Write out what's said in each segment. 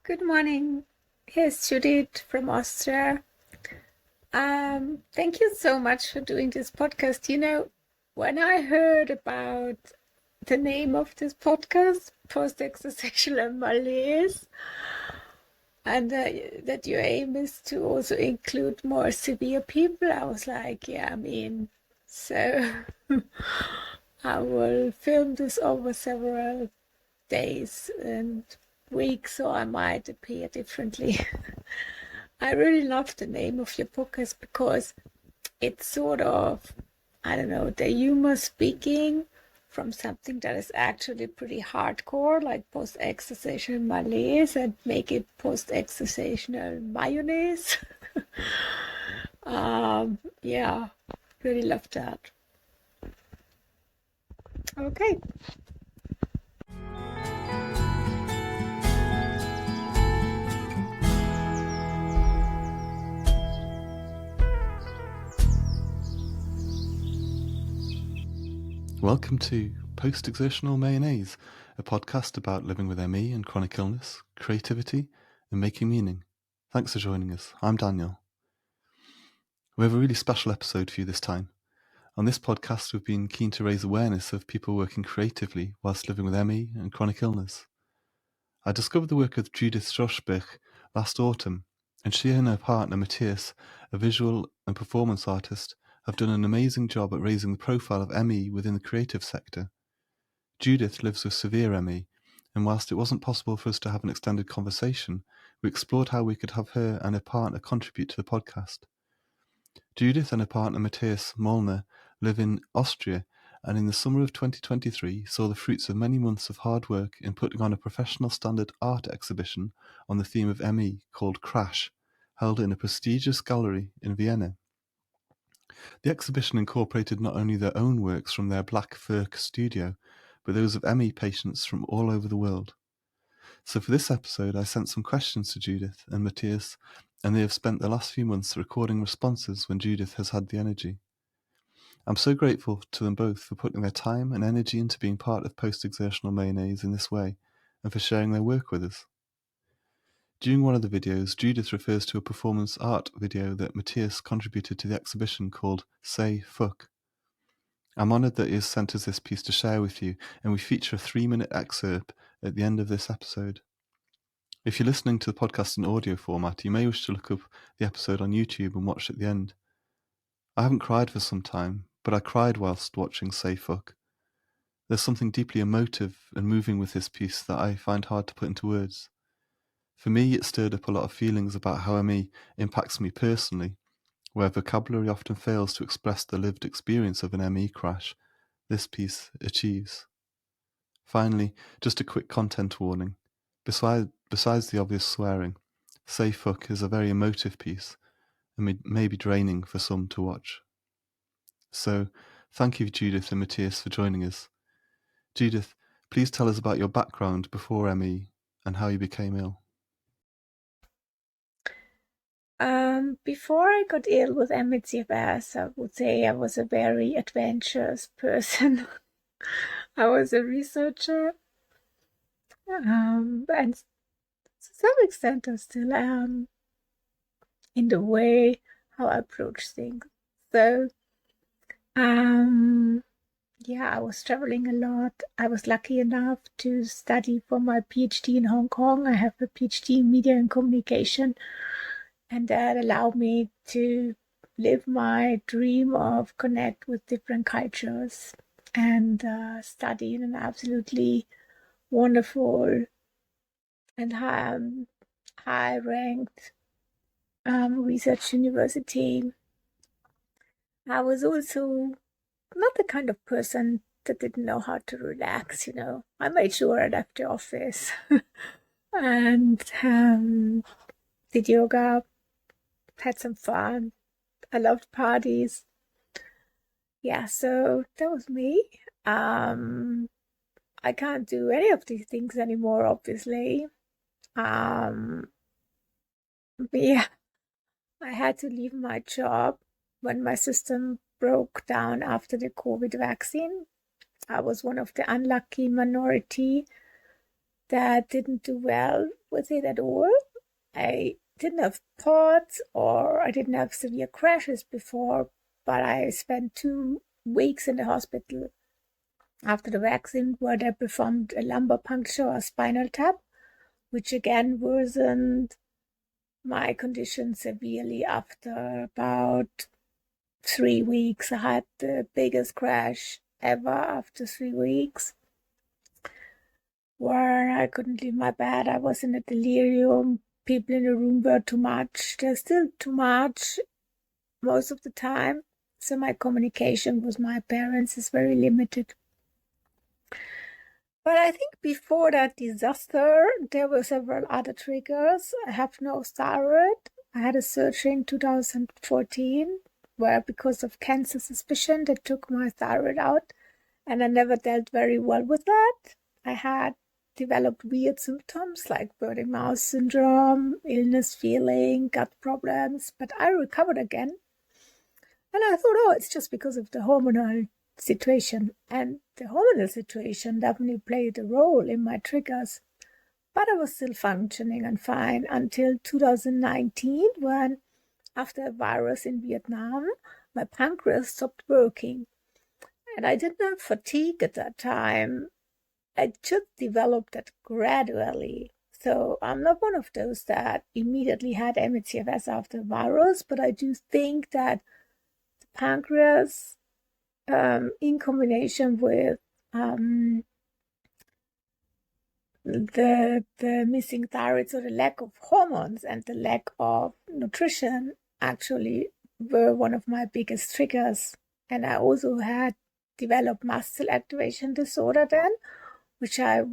Good morning. Here's Judith from Austria. Thank you so much for doing this podcast. When I heard about the name of this podcast, Post-Exertional Malaise, and that your aim is to also include more severe people, I was like, so I will film this over several days and weeks, so I might appear differently. I really love the name of your podcast because it's sort of, I don't know, the humor speaking from something that is actually pretty hardcore, like post-exertional malaise, and make it post-exertional mayonnaise. Yeah, really love that. Okay. Welcome to Post-Exertional Mayonnaise, a podcast about living with ME and chronic illness, creativity, and making meaning. Thanks for joining us. I'm Daniel. We have a really special episode for you this time. On this podcast, we've been keen to raise awareness of people working creatively whilst living with ME and chronic illness. I discovered the work of Judith Schossboeck last autumn, and she and her partner Matthias, a visual and performance artist, have done an amazing job at raising the profile of ME within the creative sector. Judith lives with severe ME, and whilst it wasn't possible for us to have an extended conversation, we explored how we could have her and her partner contribute to the podcast. Judith and her partner Matthias Mollner live in Austria, and in the summer of 2023 saw the fruits of many months of hard work in putting on a professional standard art exhibition on the theme of ME called Crash, held in a prestigious gallery in Vienna. The exhibition incorporated not only their own works from their Black Fir studio, but those of ME patients from all over the world. So for this episode, I sent some questions to Judith and Matthias, and they have spent the last few months recording responses when Judith has had the energy. I'm so grateful to them both for putting their time and energy into being part of Post-Exertional Mayonnaise in this way, and for sharing their work with us. During one of the videos, Judith refers to a performance art video that Matthias contributed to the exhibition called Say Fuck. I'm honoured that he has sent us this piece to share with you, and we feature a 3-minute excerpt at the end of this episode. If you're listening to the podcast in audio format, you may wish to look up the episode on YouTube and watch at the end. I haven't cried for some time, but I cried whilst watching Say Fuck. There's something deeply emotive and moving with this piece that I find hard to put into words. For me, it stirred up a lot of feelings about how ME impacts me personally, where vocabulary often fails to express the lived experience of an ME crash. This piece achieves. Finally, just a quick content warning. Besides the obvious swearing, Say Fuck is a very emotive piece and may be draining for some to watch. So, thank you Judith and Matthias for joining us. Judith, please tell us about your background before ME and how you became ill. Before I got ill with ME/CFS, I would say I was a very adventurous person. I was a researcher, and to some extent I still am in the way how I approach things. So, I was traveling a lot. I was lucky enough to study for my PhD in Hong Kong. I have a PhD in media and communication, and that allowed me to live my dream of connect with different cultures and study in an absolutely wonderful and high-ranked research university. I was also not the kind of person that didn't know how to relax, I made sure I left the office and did yoga, had some fun. I loved parties. Yeah, so that was me. I can't do any of these things anymore, obviously. But yeah, I had to leave my job when my system broke down after the COVID vaccine. I was one of the unlucky minority that didn't do well with it at all. I didn't have POTS or I didn't have severe crashes before, but I spent 2 weeks in the hospital after the vaccine where they performed a lumbar puncture or spinal tap, which again worsened my condition severely. After about 3 weeks, I had the biggest crash ever after 3 weeks, where I couldn't leave my bed. I was in a delirium. People in the room were too much. They're still too much most of the time. So my communication with my parents is very limited. But I think before that disaster, there were several other triggers. I have no thyroid. I had a surgery in 2014 where, because of cancer suspicion, they took my thyroid out, and I never dealt very well with that. I had developed weird symptoms like burning mouth syndrome, illness feeling, gut problems, but I recovered again. And I thought, oh, it's just because of the hormonal situation. And the hormonal situation definitely played a role in my triggers. But I was still functioning and fine until 2019, when, after a virus in Vietnam, my pancreas stopped working. And I didn't have fatigue at that time. I just developed that gradually. So I'm not one of those that immediately had ME/CFS after the virus, but I do think that the pancreas, in combination with the missing thyroid, so the lack of hormones and the lack of nutrition, actually were one of my biggest triggers. And I also had developed mast cell activation disorder then, which I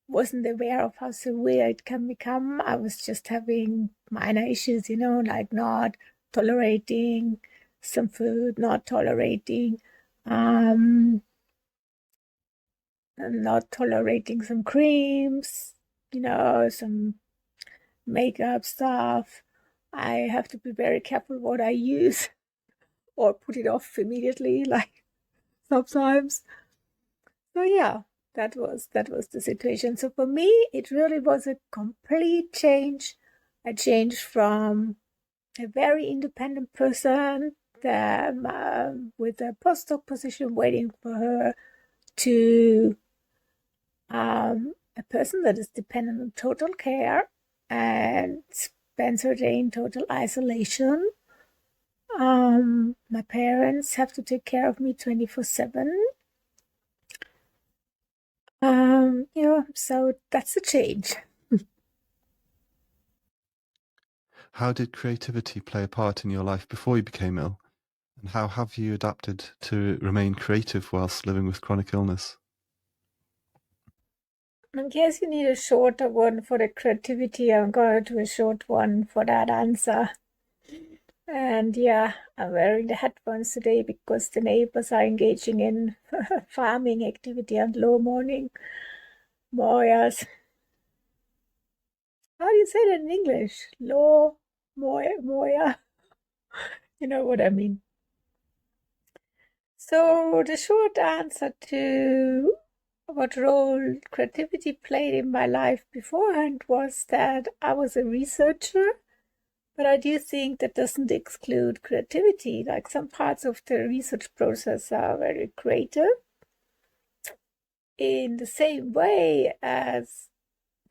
wasn't aware of how severe it can become. I was just having minor issues, like not tolerating some food, not tolerating some creams, some makeup stuff. I have to be very careful what I use or put it off immediately, like sometimes. So yeah, that was the situation. So for me, it really was a complete change. I changed from a very independent person with a postdoc position waiting for her to a person that is dependent on total care and spends her day in total isolation. My parents have to take care of me 24/7. So that's a change. How did creativity play a part in your life before you became ill? And how have you adapted to remain creative whilst living with chronic illness? In case you need a shorter one for the creativity, I'm going to do a short one for that answer. And yeah, I'm wearing the headphones today because the neighbors are engaging in farming activity and low morning moyas. How do you say that in English? Low moya. You know what I mean. So the short answer to what role creativity played in my life beforehand was that I was a researcher, but I do think that doesn't exclude creativity. Like, some parts of the research process are very creative, in the same way as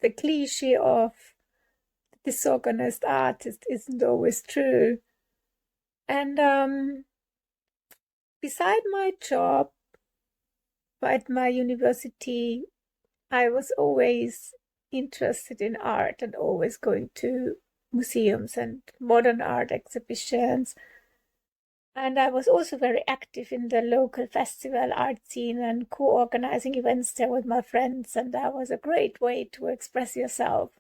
the cliche of the disorganized artist isn't always true. And beside my job at my university, I was always interested in art and always going to museums and modern art exhibitions. And I was also very active in the local festival art scene and co-organizing events there with my friends. And that was a great way to express yourself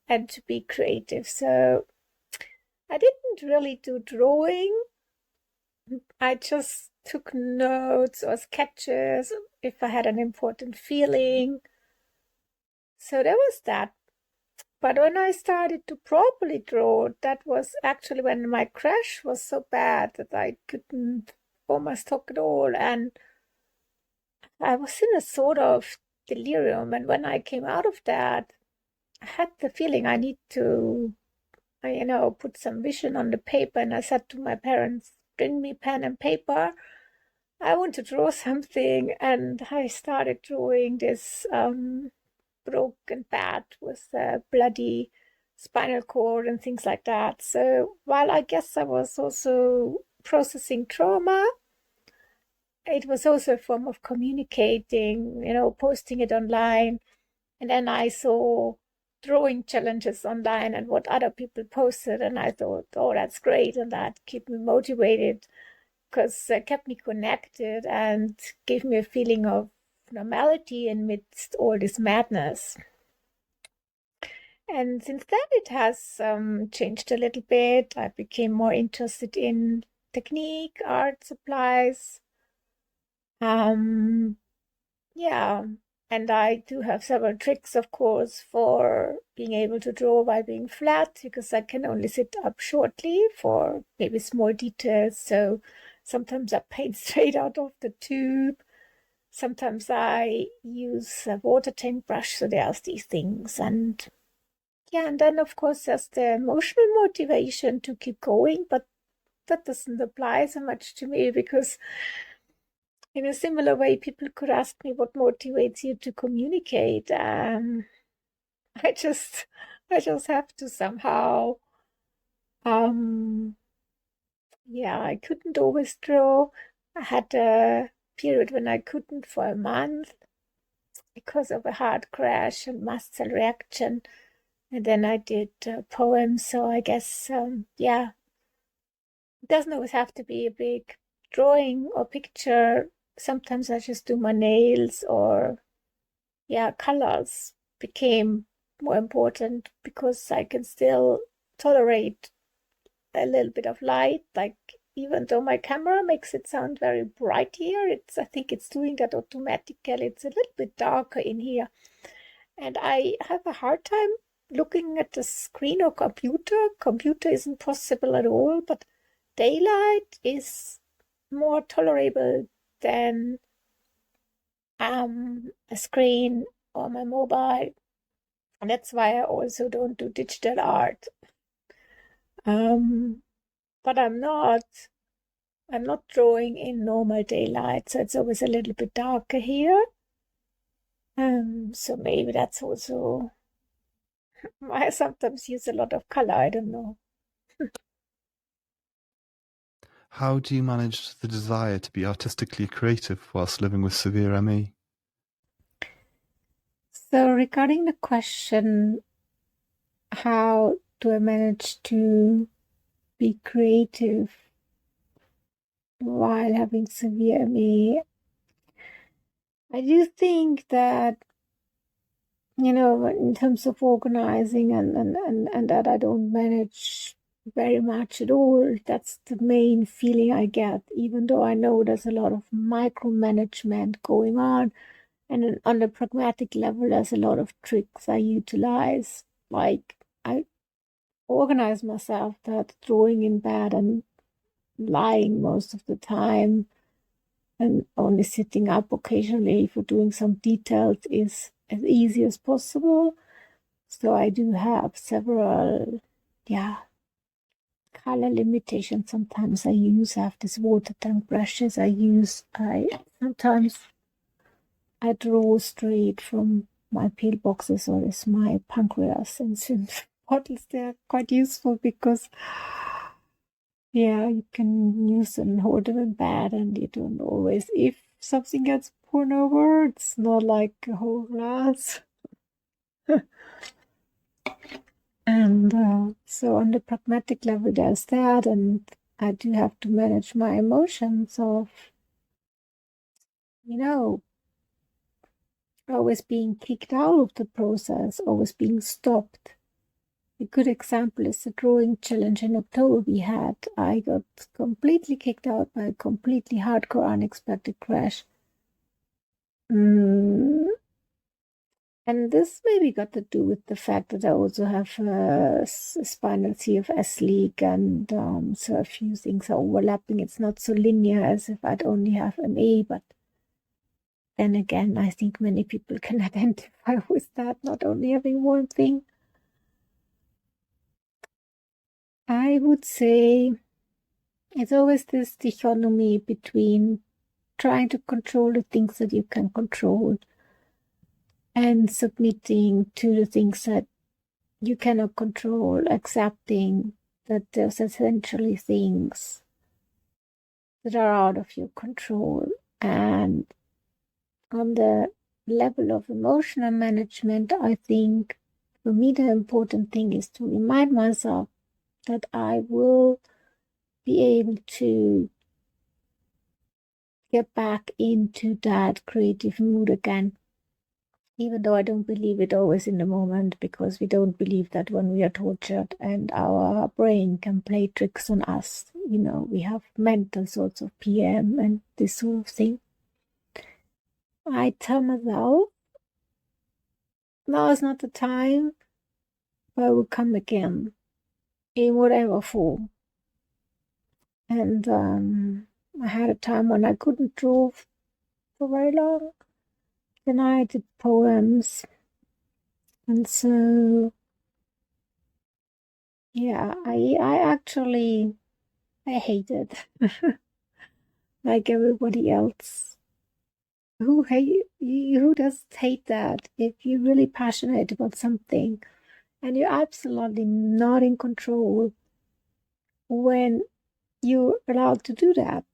and to be creative. So I didn't really do drawing. I just took notes or sketches if I had an important feeling. So there was that. But when I started to properly draw, that was actually when my crash was so bad that I couldn't almost talk at all. And I was in a sort of delirium. And when I came out of that, had the feeling I need to, put some vision on the paper, and I said to my parents, bring me pen and paper. I want to draw something, and I started drawing this broken bat with a bloody spinal cord and things like that. So while I guess I was also processing trauma, it was also a form of communicating, posting it online. And then I saw drawing challenges online and what other people posted, and I thought, oh, that's great, and that kept me motivated because it kept me connected and gave me a feeling of normality amidst all this madness. And since then, it has changed a little bit. I became more interested in technique, art supplies. Yeah, and I do have several tricks, of course, for being able to draw while being flat, because I can only sit up shortly for maybe small details. So sometimes I paint straight out of the tube. Sometimes I use a water tank brush. So there's these things. And yeah, and then of course there's the emotional motivation to keep going, but that doesn't apply so much to me because in a similar way, people could ask me what motivates you to communicate. I just, I just have to somehow, yeah, I couldn't always draw. I had a period when I couldn't for a month because of a heart crash and mast cell reaction. And then I did poems. So I guess, yeah, it doesn't always have to be a big drawing or picture. Sometimes I just do my nails, or yeah, colors became more important because I can still tolerate a little bit of light. Like, even though my camera makes it sound very bright here, I think it's doing that automatically. It's a little bit darker in here. And I have a hard time looking at the screen or computer. Computer isn't possible at all, but daylight is more tolerable than a screen or my mobile. And that's why I also don't do digital art. But I'm not drawing in normal daylight, so it's always a little bit darker here. So maybe that's also why I sometimes use a lot of color. I don't know. How do you manage the desire to be artistically creative whilst living with severe ME? So regarding the question, how do I manage to be creative while having severe ME? I do think that, in terms of organizing and that I don't manage very much at all. That's the main feeling I get, even though I know there's a lot of micromanagement going on. And on the pragmatic level, there's a lot of tricks I utilize. Like, I organize myself that drawing in bed and lying most of the time and only sitting up occasionally for doing some details is as easy as possible. So I do have several, color limitations. Sometimes I have this water tank brushes sometimes I draw straight from my pillboxes, or is my pancreas and bottles. They're quite useful because you can use and hold them in bed, and you don't always, if something gets poured over, it's not like a whole glass. And so on the pragmatic level, there's that, and I do have to manage my emotions of, always being kicked out of the process, always being stopped. A good example is the drawing challenge in October we had. I got completely kicked out by a completely hardcore unexpected crash. And this maybe got to do with the fact that I also have a spinal CFS leak, and so a few things are overlapping. It's not so linear as if I'd only have ME, but then again, I think many people can identify with that, not only having one thing. I would say it's always this dichotomy between trying to control the things that you can control and submitting to the things that you cannot control, accepting that there's essentially things that are out of your control. And on the level of emotional management, I think for me the important thing is to remind myself that I will be able to get back into that creative mood again, even though I don't believe it always in the moment, because we don't believe that when we are tortured and our brain can play tricks on us. We have mental sorts of PM and this sort of thing. I tell myself, now is not the time, but I will come again in whatever form. And I had a time when I couldn't draw for very long. Then I did poems. And so, yeah, I actually, I hate it. Like everybody else. Who does hate that? If you're really passionate about something and you're absolutely not in control when you're allowed to do that.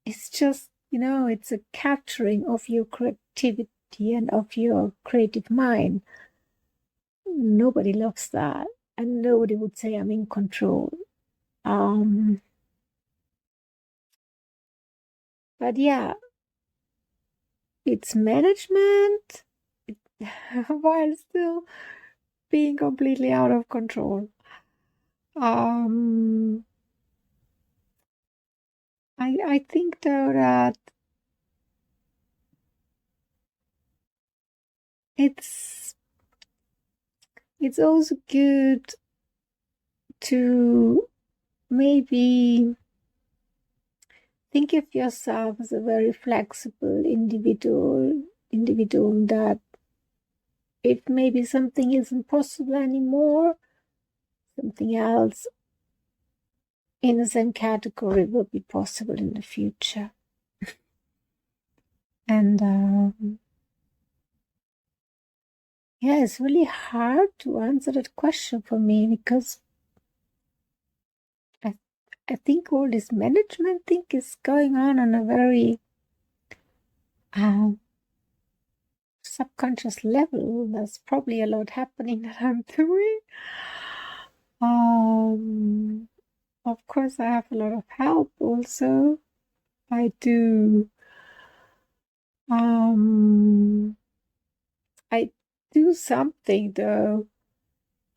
It's just, it's a capturing of your creativity and of your creative mind. Nobody loves that. And nobody would say I'm in control. But yeah, it's management while still being completely out of control. I think though that it's also good to maybe think of yourself as a very flexible individual that if maybe something isn't possible anymore, something else in the same category will be possible in the future. And yeah, it's really hard to answer that question for me, because I think all this management thing is going on a very subconscious level. There's probably a lot happening that I'm doing. Of course, I have a lot of help also. I do. I do something though.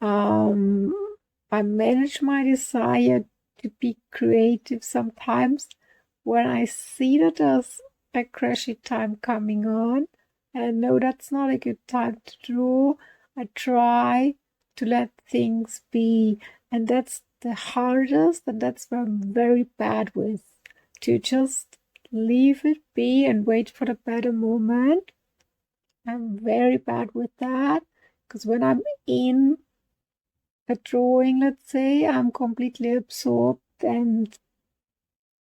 I manage my desire to be creative sometimes when I see that there's a crashy time coming on, and I know that's not a good time to draw. I try to let things be, and that's the hardest, and that's what I'm very bad with, to just leave it be and wait for the better moment. I'm very bad with that, because when I'm in a drawing, let's say, I'm completely absorbed, and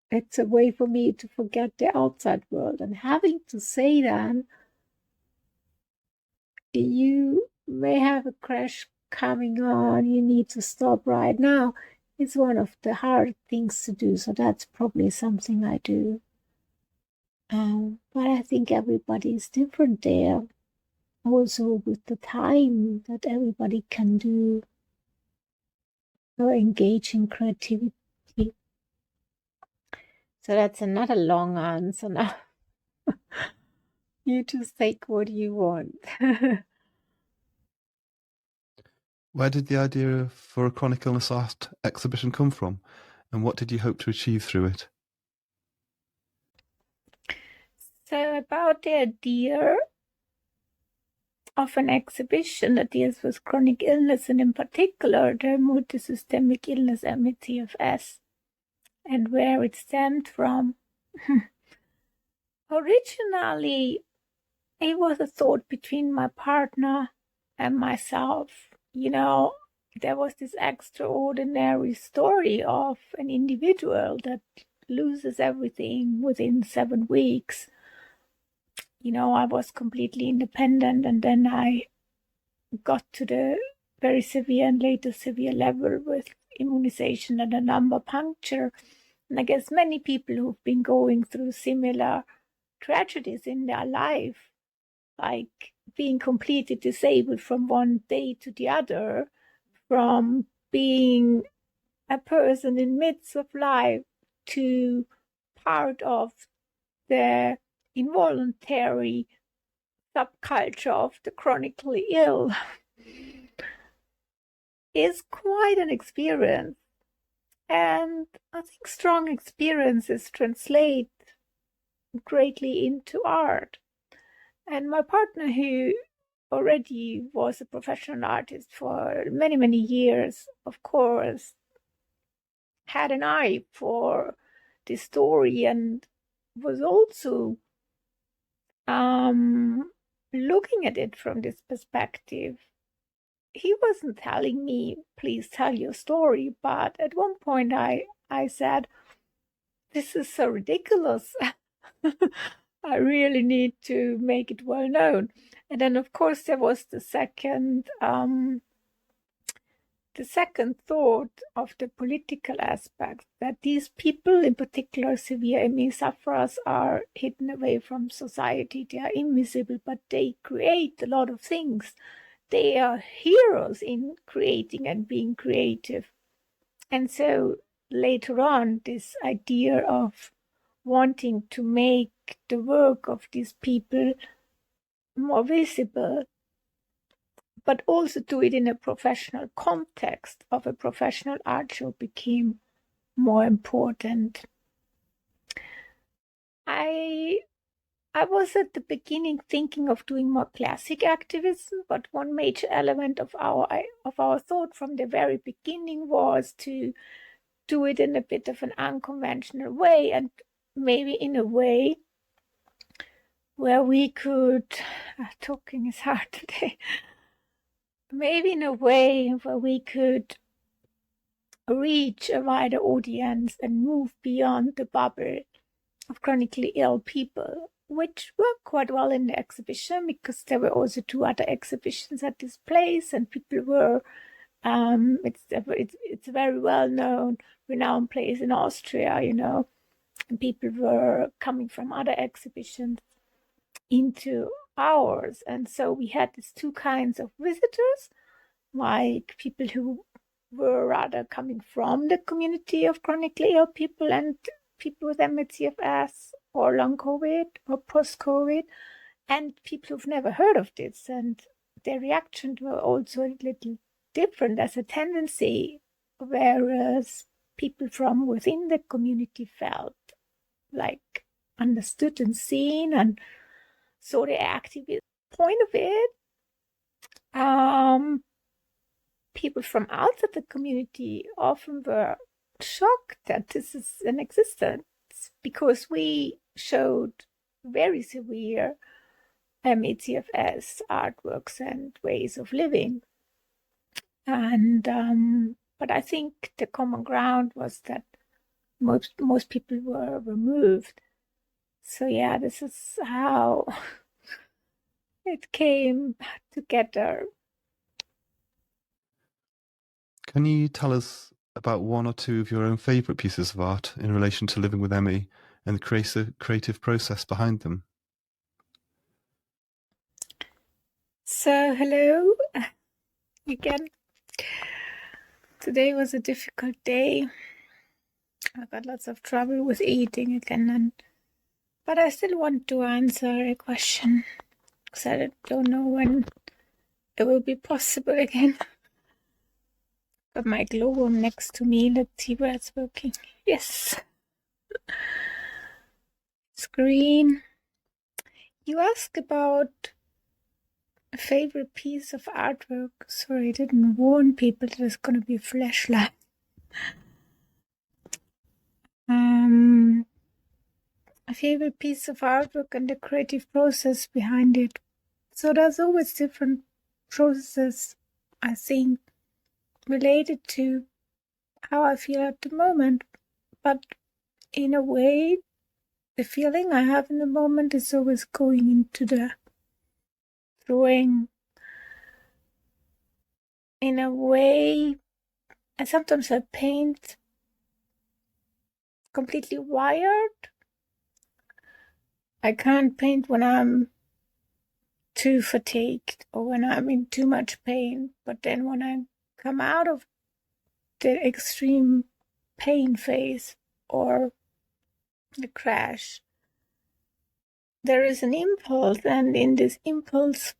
it's a way for me to forget the outside world. And having to say that you may have a crash coming on, you need to stop right now, it's one of the hard things to do. So that's probably something I do. But I think everybody is different there. Also with the time that everybody can do or engage in creativity. So that's another long answer now. You just take what you want. Where did the idea for a chronic illness art exhibition come from, and what did you hope to achieve through it? So about the idea of an exhibition that deals with chronic illness, and in particular the multisystemic illness ME/CFS, and where it stemmed from. Originally, it was a thought between my partner and myself. There was this extraordinary story of an individual that loses everything within 7 weeks. I was completely independent, and then I got to the very severe and later severe level with immunization and a lumbar puncture. And I guess many people who've been going through similar tragedies in their life, like being completely disabled from one day to the other, from being a person in midst of life to part of the involuntary subculture of the chronically ill, is quite an experience. And I think strong experiences translate greatly into art. And my partner, who already was a professional artist for many, many years, of course, had an eye for this story and was also looking at it from this perspective. He wasn't telling me, please tell your story, but at one point I said, this is so ridiculous. I really need to make it well known. And then, of course, there was the second thought of the political aspect, that these people, in particular severe ME sufferers, are hidden away from society. They are invisible, but they create a lot of things. They are heroes in creating and being creative. And so later on, this idea of wanting to make the work of these people more visible, but also do it in a professional context of a professional art show, became more important. I was at the beginning thinking of doing more classic activism, but one major element of our thought from the very beginning was to do it in a bit of an unconventional way, and maybe in a way where we could, talking is hard today, maybe in a way where we could reach a wider audience and move beyond the bubble of chronically ill people, which worked quite well in the exhibition because there were also 2 other exhibitions at this place, and people were, it's a very well-known, renowned place in Austria, and people were coming from other exhibitions into ours. And so we had these 2 kinds of visitors, like people who were rather coming from the community of chronically ill people and people with ME/CFS or long COVID or post-COVID, and people who've never heard of this. And their reactions were also a little different as a tendency, whereas people from within the community felt like understood and seen and saw the activist point of it. People from outside the community often were shocked that this is an existence, because we showed very severe ME/CFS artworks and ways of living. And but I think the common ground was that most people were removed. So yeah, this is how it came together. Can you tell us about 1 or 2 of your own favourite pieces of art in relation to living with ME and the creative process behind them? So hello again. Today was a difficult day. I got lots of trouble with eating again, but I still want to answer a question because I don't know when it will be possible again. Got my glow worm next to me. Let's see where it's working. Yes. Screen. You asked about a favorite piece of artwork. Sorry, I didn't warn people that there's going to be a flashlight. a favorite piece of artwork and the creative process behind it. So there's always different processes, I think, related to how I feel at the moment. But in a way, the feeling I have in the moment is always going into the drawing. In a way, and sometimes I paint completely wired. I can't paint when I'm too fatigued or when I'm in too much pain. But then when I come out of the extreme pain phase or the crash, there is an impulse, and in this impulse,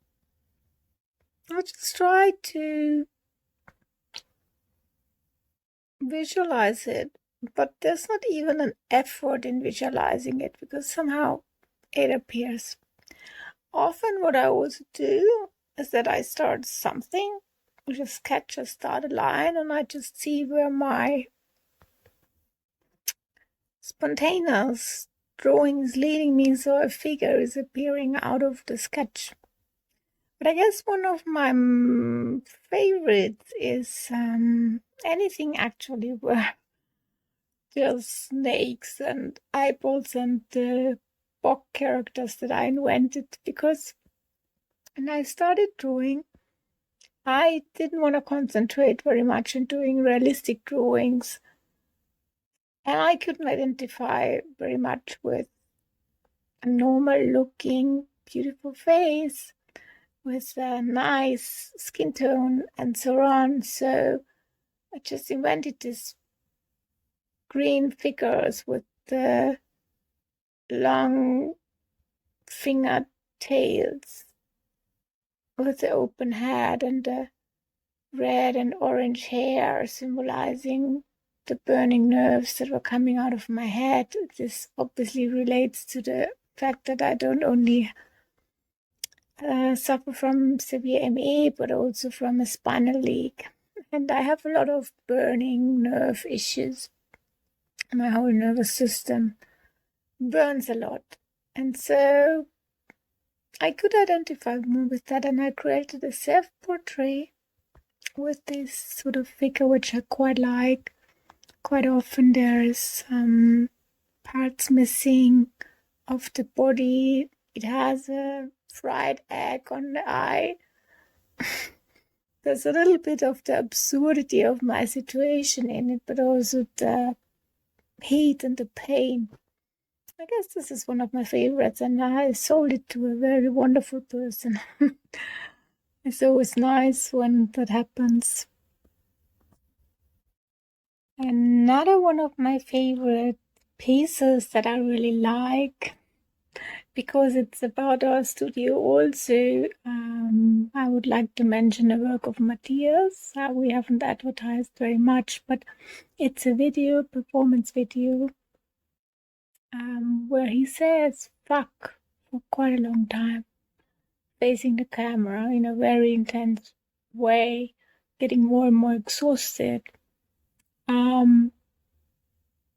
I just try to visualize it, but there's not even an effort in visualizing it because somehow it appears. Often what I also do is that I start something, just sketch, start a line, and I just see where my spontaneous drawing is leading me, so a figure is appearing out of the sketch. But I guess one of my favorites is anything actually where there's snakes and eyeballs and the book characters that I invented, because when I started drawing, I didn't want to concentrate very much on doing realistic drawings, and I couldn't identify very much with a normal looking, beautiful face with a nice skin tone and so on. So I just invented these green figures with the long finger tails, with the open head and the red and orange hair symbolizing the burning nerves that were coming out of my head. This obviously relates to the fact that I don't only suffer from severe ME, but also from a spinal leak. And I have a lot of burning nerve issues. My whole nervous system burns a lot. And so I could identify more with that, and I created a self-portrait with this sort of figure, which I quite like. Quite often there's parts missing of the body. It has a fried egg on the eye. There's a little bit of the absurdity of my situation in it, but also the heat and the pain. I guess this is one of my favorites, and I sold it to a very wonderful person. It's always nice when that happens. Another one of my favorite pieces that I really like, because it's about our studio also, I would like to mention a work of Matthias. We haven't advertised very much, but it's a video, performance video, where he says fuck for quite a long time, facing the camera in a very intense way, getting more and more exhausted,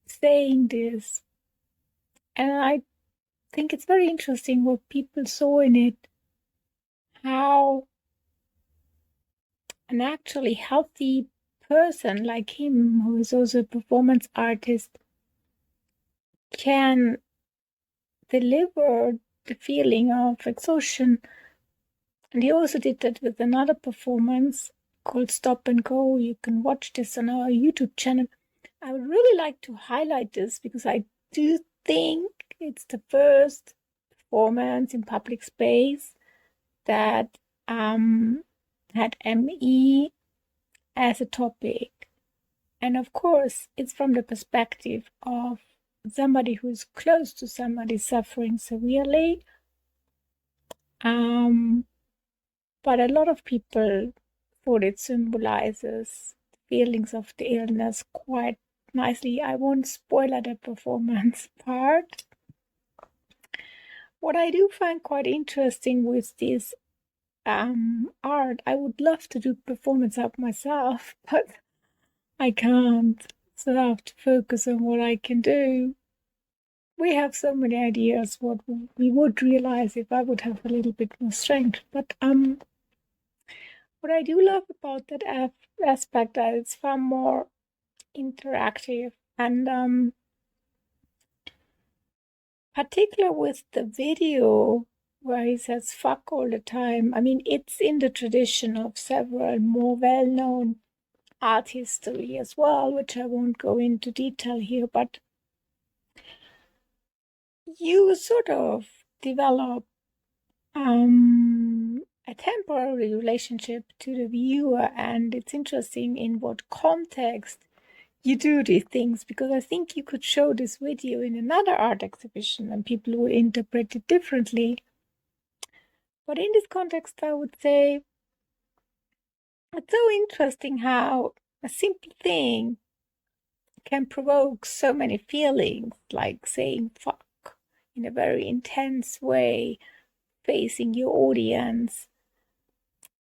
saying this. And I think it's very interesting what people saw in it, how an actually healthy person like him, who is also a performance artist, can deliver the feeling of exhaustion. And he also did that with another performance called Stop and Go. You can watch this on our YouTube channel. I would really like to highlight this because I do think it's the first performance in public space that had ME as a topic. And of course, it's from the perspective of somebody who's close to somebody suffering severely. But a lot of people thought it symbolizes feelings of the illness quite nicely. I won't spoil the performance part. What I do find quite interesting with this art, I would love to do performance art myself, but I can't. So I have to focus on what I can do. we have so many ideas what we would realize if I would have a little bit more strength. But what I do love about that aspect that it's far more interactive, and particular with the video where he says fuck all the time. I mean, it's in the tradition of several more well-known art history as well, which I won't go into detail here, but you sort of develop a temporary relationship to the viewer, and it's interesting in what context you do these things, because I think you could show this video in another art exhibition and people would interpret it differently. But in this context, I would say it's so interesting how a simple thing can provoke so many feelings, like saying fuck in a very intense way, facing your audience.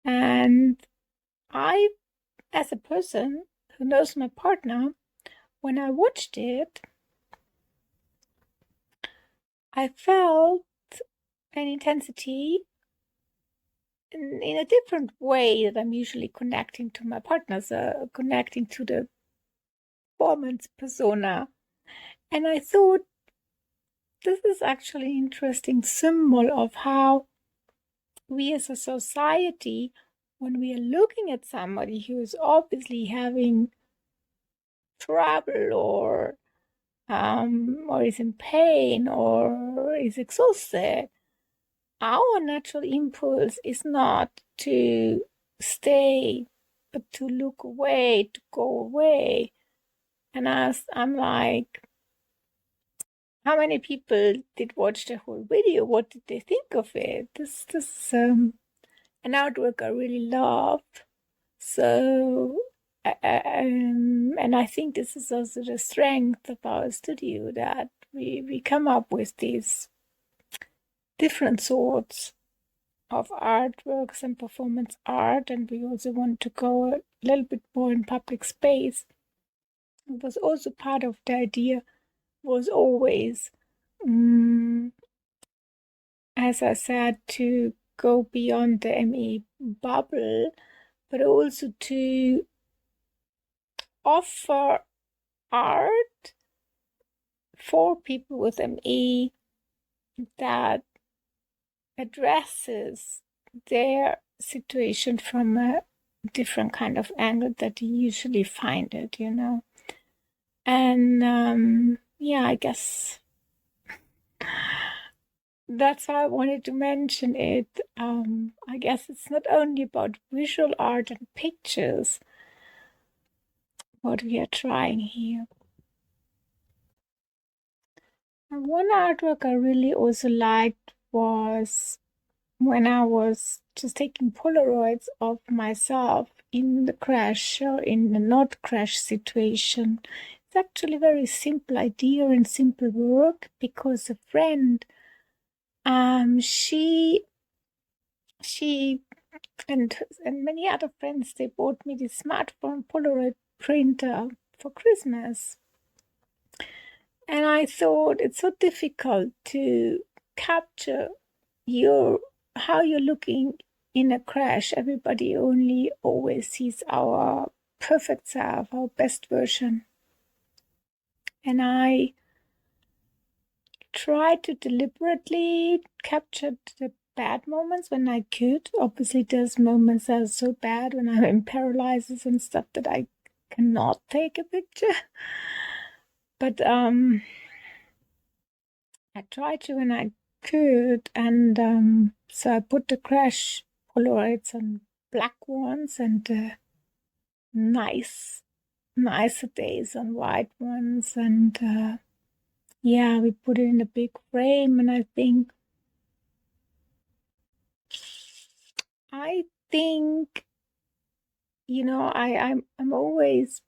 And I, as a person who knows my partner, when I watched it, I felt an intensity in a different way that I'm usually connecting to my partner, so connecting to the performance persona. And I thought this is actually an interesting symbol of how we as a society, when we are looking at somebody who is obviously having trouble or is in pain or is exhausted, our natural impulse is not to stay, but to look away, to go away. And I'm like, how many people did watch the whole video? What did they think of it? This is an artwork I really love. So, and I think this is also the strength of our studio, that we come up with these different sorts of artworks and performance art, and we also want to go a little bit more in public space. It was also part of the idea, was always, as I said, to go beyond the ME bubble, but also to offer art for people with ME that addresses their situation from a different kind of angle that you usually find it, you know. And yeah, I guess that's why I wanted to mention it. I guess it's not only about visual art and pictures what we are trying here. And one artwork I really also liked was when I was just taking Polaroids of myself in the crash or in the not crash situation. It's actually a very simple idea and simple work, because a friend, she and many other friends, they bought me this smartphone Polaroid printer for Christmas. And I thought it's so difficult to capture how you're looking in a crash. Everybody only always sees our perfect self, our best version. And I tried to deliberately capture the bad moments when I could. Obviously, there's moments that are so bad when I'm in paralysis and stuff that I cannot take a picture. But I tried to when I could, and so I put the crash Polaroids on black ones and nicer days on white ones, and yeah, we put it in a big frame. And I think you know, I'm always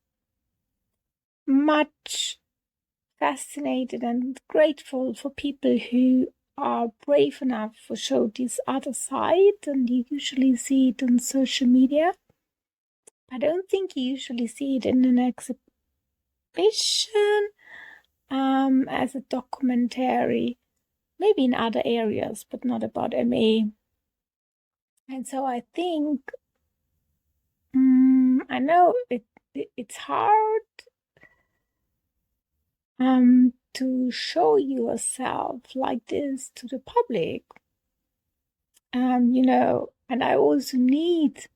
much fascinated and grateful for people who are brave enough to show this other side, and you usually see it on social media. I don't think you usually see it in an exhibition. as a documentary, maybe in other areas, but not about MA. And so I think, I know it's hard to show yourself like this to the public. And I also need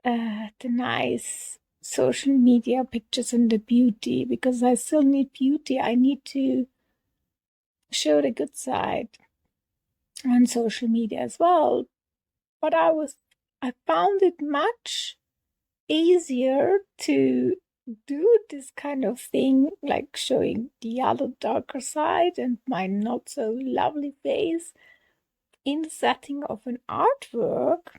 the nice social media pictures and the beauty, because I still need beauty. I need to show the good side on social media as well. But I found it much easier to do this kind of thing, like showing the other darker side and my not so lovely face in the setting of an artwork,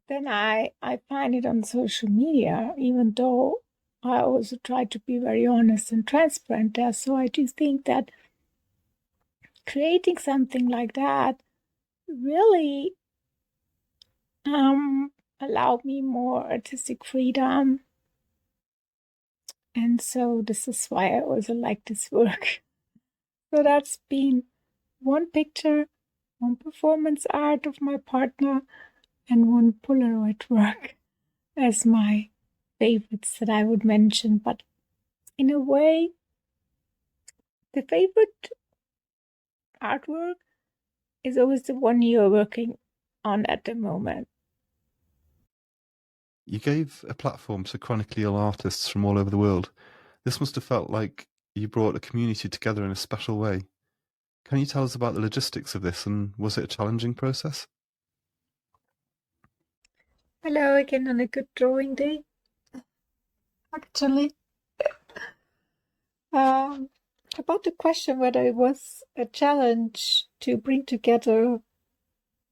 then I find it on social media, even though I also try to be very honest and transparent there. So I do think that creating something like that really allowed me more artistic freedom. And so this is why I also like this work. So that's been one picture, one performance art of my partner, and one Polaroid work as my favorites that I would mention. But in a way, the favorite artwork is always the one you're working on at the moment. You gave a platform to chronically ill artists from all over the world. This must have felt like you brought a community together in a special way. Can you tell us about the logistics of this, and was it a challenging process? Hello again on a good drawing day. Actually, about the question whether it was a challenge to bring together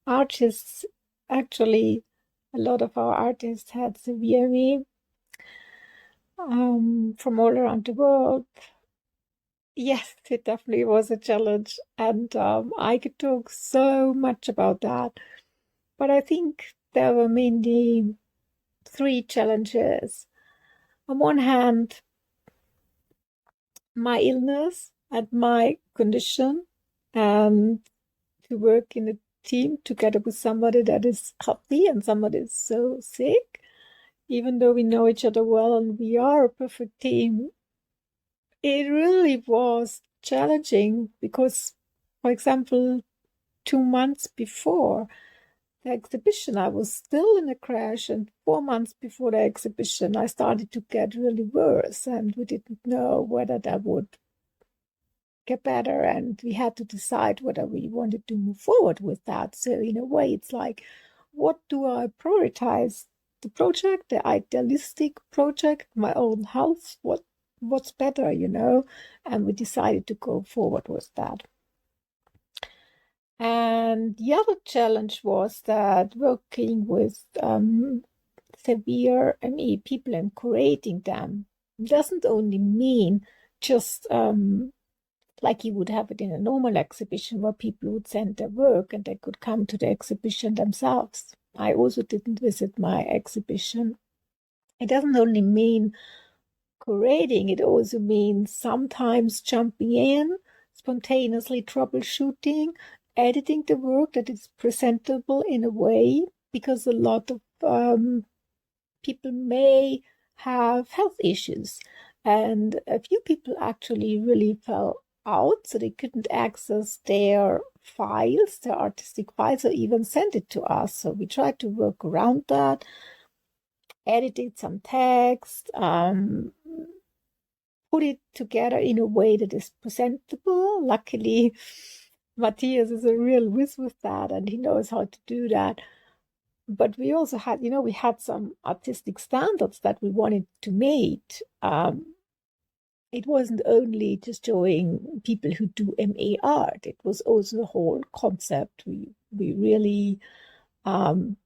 artists, actually, a lot of our artists had severe ME from all around the world. Yes, it definitely was a challenge, and I could talk so much about that. But I think there were mainly three challenges. On one hand, my illness and my condition, and to work in a team together with somebody that is healthy and somebody is so sick, even though we know each other well and we are a perfect team, it really was challenging because, for example, 2 months before the exhibition, I was still in a crash, and 4 months before the exhibition, I started to get really worse, and we didn't know whether that would get better, and we had to decide whether we wanted to move forward with that. So in a way, it's like, what do I prioritize? The project, the idealistic project, my own health, what's better, and we decided to go forward with that. And the other challenge was that working with severe ME people and creating them doesn't only mean just like you would have it in a normal exhibition where people would send their work and they could come to the exhibition themselves. I also didn't visit my exhibition. It doesn't only mean curating, it also means sometimes jumping in, spontaneously troubleshooting, editing the work that is presentable in a way, because a lot of people may have health issues. And a few people actually really fell out, so they couldn't access their files, their artistic files, or even send it to us. So we tried to work around that, edited some text, put it together in a way that is presentable. Luckily, Matthias is a real whiz with that, and he knows how to do that. But we also had, we had some artistic standards that we wanted to meet. It wasn't only just showing people who do MA art. It was also the whole concept. We really didn't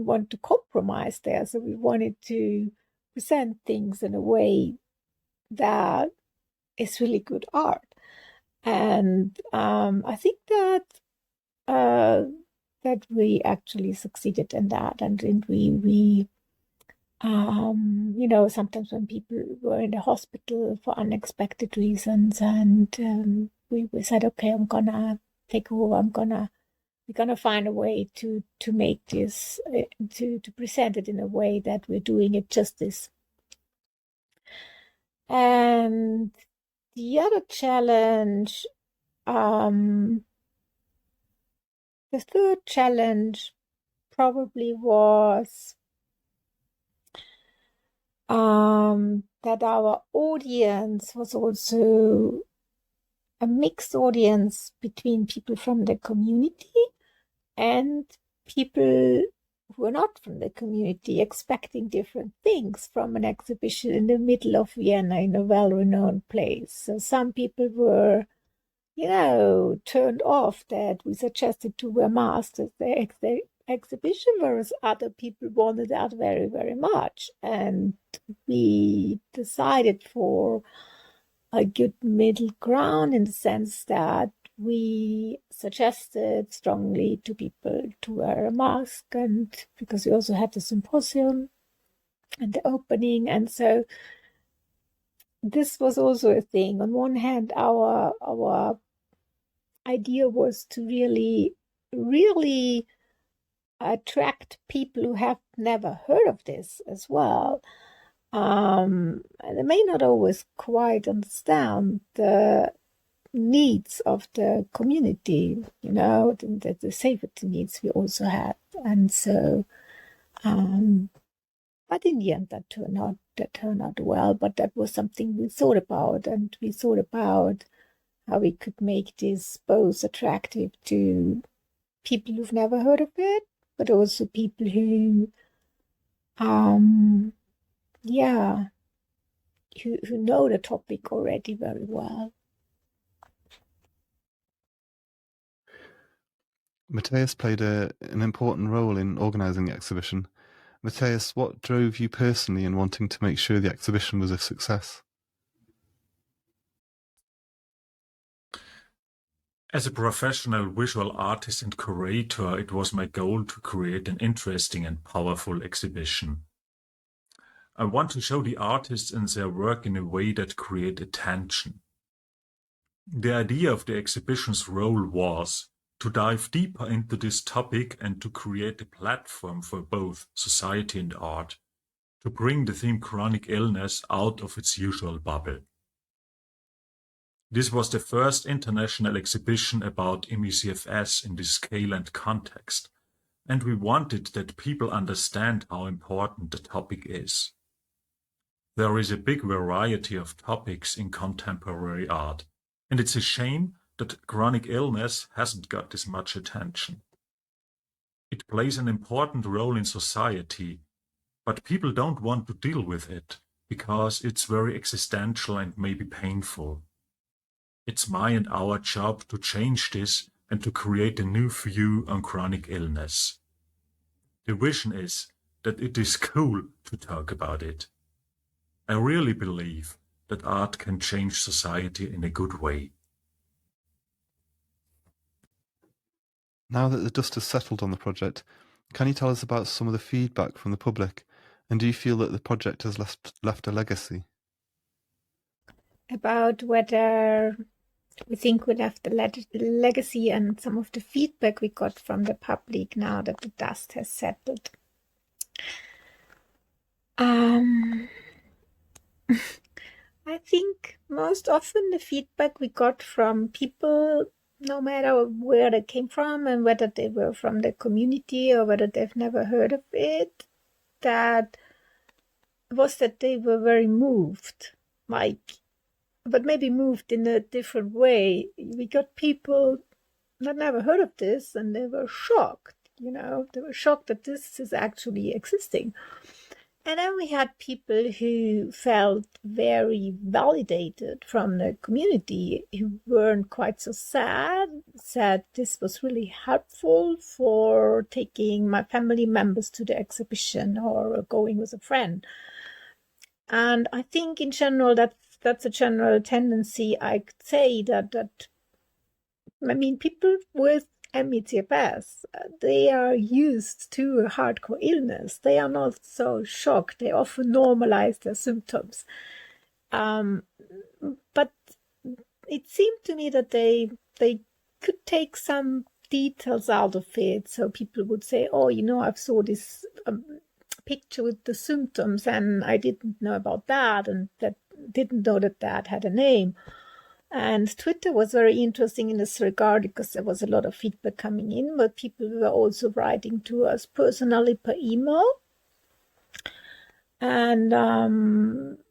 want to compromise there. So we wanted to present things in a way that is really good art. And I think that we actually succeeded in that. And we Sometimes when people were in the hospital for unexpected reasons, and we said, okay, I'm gonna take over. We're gonna find a way to make this to present it in a way that we're doing it justice. And the other challenge, the third challenge probably was that our audience was also a mixed audience between people from the community and people who are not from the community, expecting different things from an exhibition in the middle of Vienna in a well-renowned place. So some people were, turned off that we suggested to wear masks at the exhibition, whereas other people wanted that very, very much. And we decided for a good middle ground in the sense that we suggested strongly to people to wear a mask, and because we also had the symposium and the opening, and so this was also a thing. On one hand, our idea was to really attract people who have never heard of this as well. And they may not always quite understand the needs of the community, the safety needs we also had. And so, but in the end, that turned out well. But that was something we thought about, and we thought about how we could make this both attractive to people who've never heard of it, but also people who, who know the topic already very well. Matthias played an important role in organising the exhibition. Matthias, what drove you personally in wanting to make sure the exhibition was a success? As a professional visual artist and curator, it was my goal to create an interesting and powerful exhibition. I want to show the artists and their work in a way that create attention. The idea of the exhibition's role was to dive deeper into this topic and to create a platform for both society and art, to bring the theme chronic illness out of its usual bubble. This was the first international exhibition about ME/CFS in this scale and context, and we wanted that people understand how important the topic is. There is a big variety of topics in contemporary art, and it's a shame that chronic illness hasn't got this much attention. It plays an important role in society, but people don't want to deal with it because it's very existential and maybe painful. It's my and our job to change this and to create a new view on chronic illness. The vision is that it is cool to talk about it. I really believe that art can change society in a good way. Now that the dust has settled on the project, can you tell us about some of the feedback from the public, and do you feel that the project has left a legacy? About whether we think we left a legacy and some of the feedback we got from the public now that the dust has settled. I think most often the feedback we got from people, no matter where they came from and whether they were from the community or whether they've never heard of it, that they were very moved, but maybe moved in a different way. We got people that never heard of this and they were shocked, they were shocked that this is actually existing. And then we had people who felt very validated from the community, who weren't quite so sad, said this was really helpful for taking my family members to the exhibition or going with a friend. And I think in general that's a general tendency. I could say that people with ME/CFS, they are used to a hardcore illness. They are not so shocked. They often normalize their symptoms. But it seemed to me that they could take some details out of it. So people would say, oh, I saw this picture with the symptoms and I didn't know about that, and that didn't know that had a name. And Twitter was very interesting in this regard because there was a lot of feedback coming in, but people were also writing to us personally per email and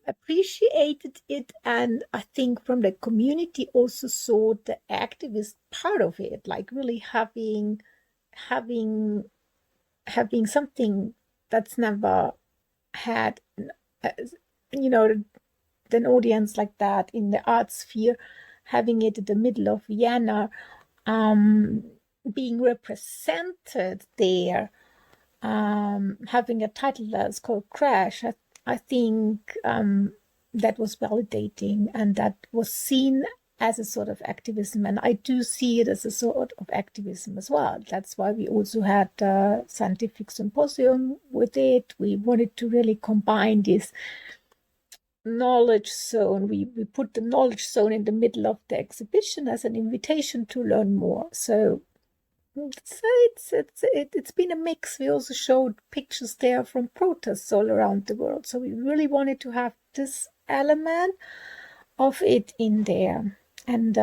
appreciated it. And I think from the community also saw the activist part of it, like really having something that's never had, an audience like that in the art sphere, having it in the middle of Vienna, being represented there, having a title that's called Crash. I think that was validating, and that was seen as a sort of activism, and I do see it as a sort of activism as well. That's why we also had a scientific symposium with it. We wanted to really combine this knowledge zone. We put the knowledge zone in the middle of the exhibition as an invitation to learn more. So it's been a mix. We also showed pictures there from protests all around the world. So we really wanted to have this element of it in there. And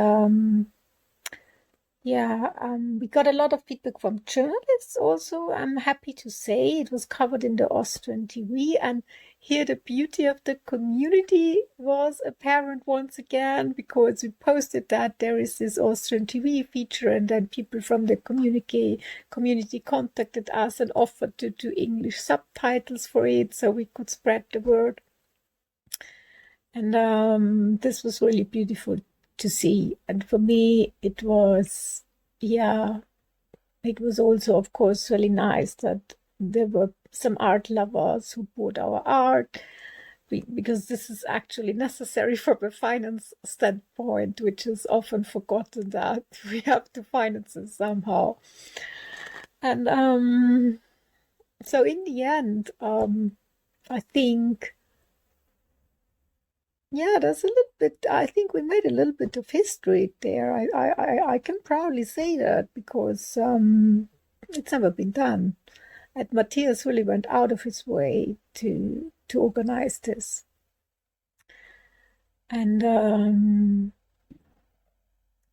we got a lot of feedback from journalists also. I'm happy to say it was covered in the Austrian TV, and here the beauty of the community was apparent once again, because we posted that there is this Austrian TV feature, and then people from the community contacted us and offered to do English subtitles for it so we could spread the word. And this was really beautiful to see. And for me, it was also, of course, really nice that there were some art lovers who bought our art, because this is actually necessary from a finance standpoint, which is often forgotten, that we have to finance it somehow. And so in the end, I think, there's a little bit, I think we made a little bit of history there. I can proudly say that, because it's never been done. And Matthias really went out of his way to organize this. And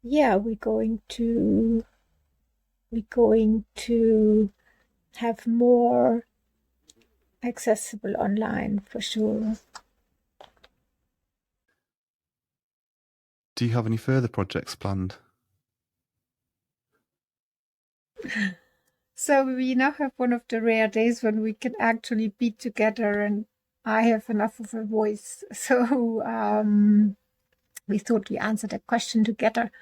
we're going to have more accessible online for sure. Do you have any further projects planned? So we now have one of the rare days when we can actually be together, and I have enough of a voice. So we thought we answered a question together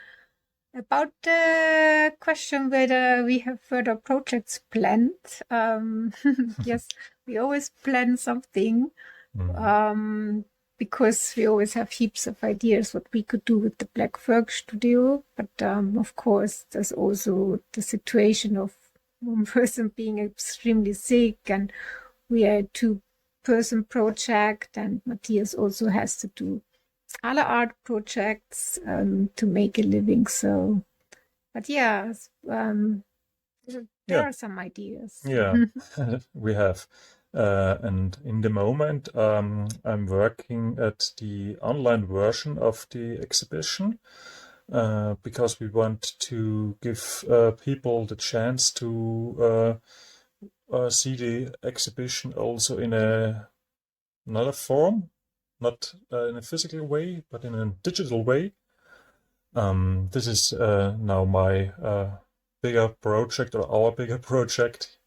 about the question whether we have further projects planned. Yes, we always plan something. Because we always have heaps of ideas what we could do with the Black Work Studio. But of course, there's also the situation of one person being extremely sick, and we are a two-person project, and Matthias also has to do other art projects to make a living. So, but there are some ideas. Yeah, we have. And in the moment, I'm working at the online version of the exhibition because we want to give people the chance to see the exhibition also in another form, not in a physical way, but in a digital way. This is now my bigger project, or our bigger project.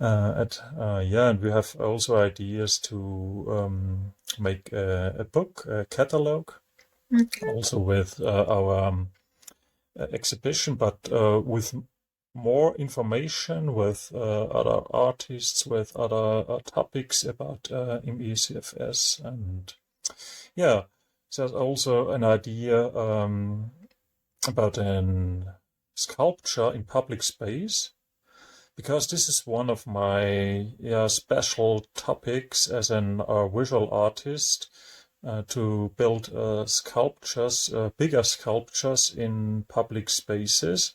And we have also ideas to make a book, a catalog, also with our exhibition, but with more information, with other artists, with other topics about ME/CFS. And there's also an idea about an sculpture in public space, because this is one of my special topics as an visual artist, to build bigger sculptures in public spaces.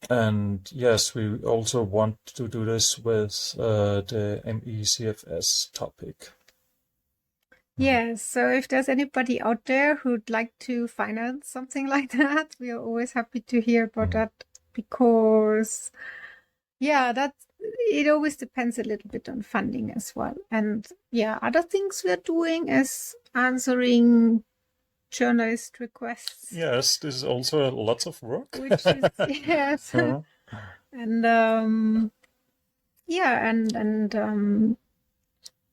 And yes, we also want to do this with the MECFS topic. Yes, so if there's anybody out there who'd like to finance something like that, we are always happy to hear about that, because it always depends a little bit on funding as well. And other things we're doing is answering journalist requests. Yes, this is also lots of work. Which is, yes. And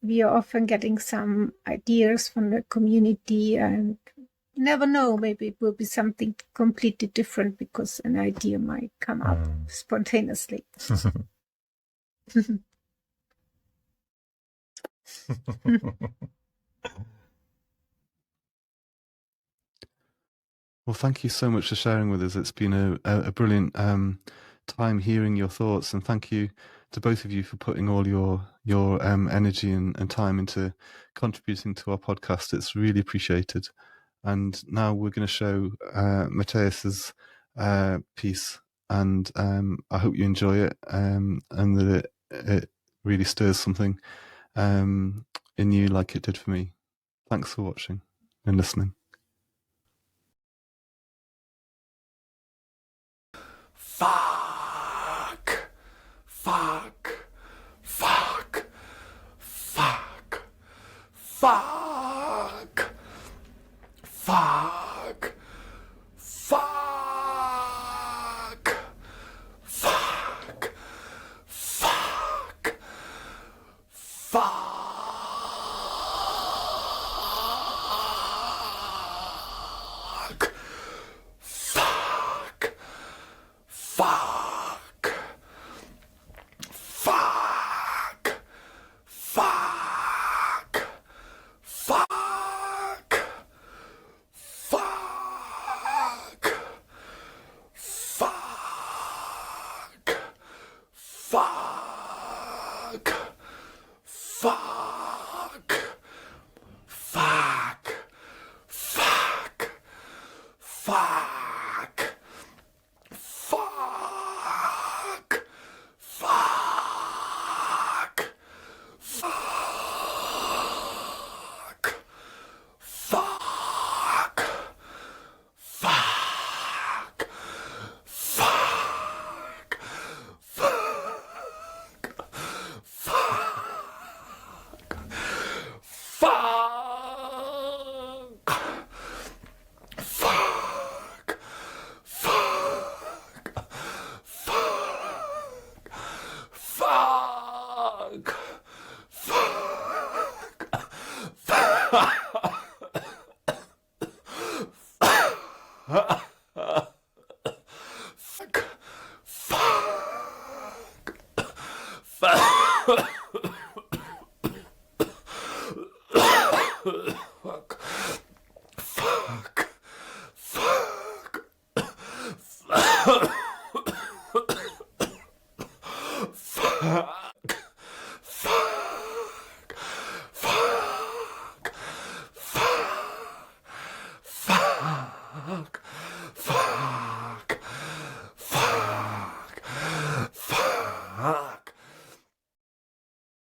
we are often getting some ideas from the community, and never know, maybe it will be something completely different because an idea might come up spontaneously. Well, thank you so much for sharing with us. It's been a brilliant time hearing your thoughts, and thank you to both of you for putting all your energy and time into contributing to our podcast. It's really appreciated. And now we're going to show Matthias's piece, and I hope you enjoy it, and that it really stirs something in you like it did for me. Thanks for watching and listening. Fuck. Fuck. Fuck. Fuck. Fuck. Fuck. Fuck. Fuck. Fuck. Fuck. Fuck.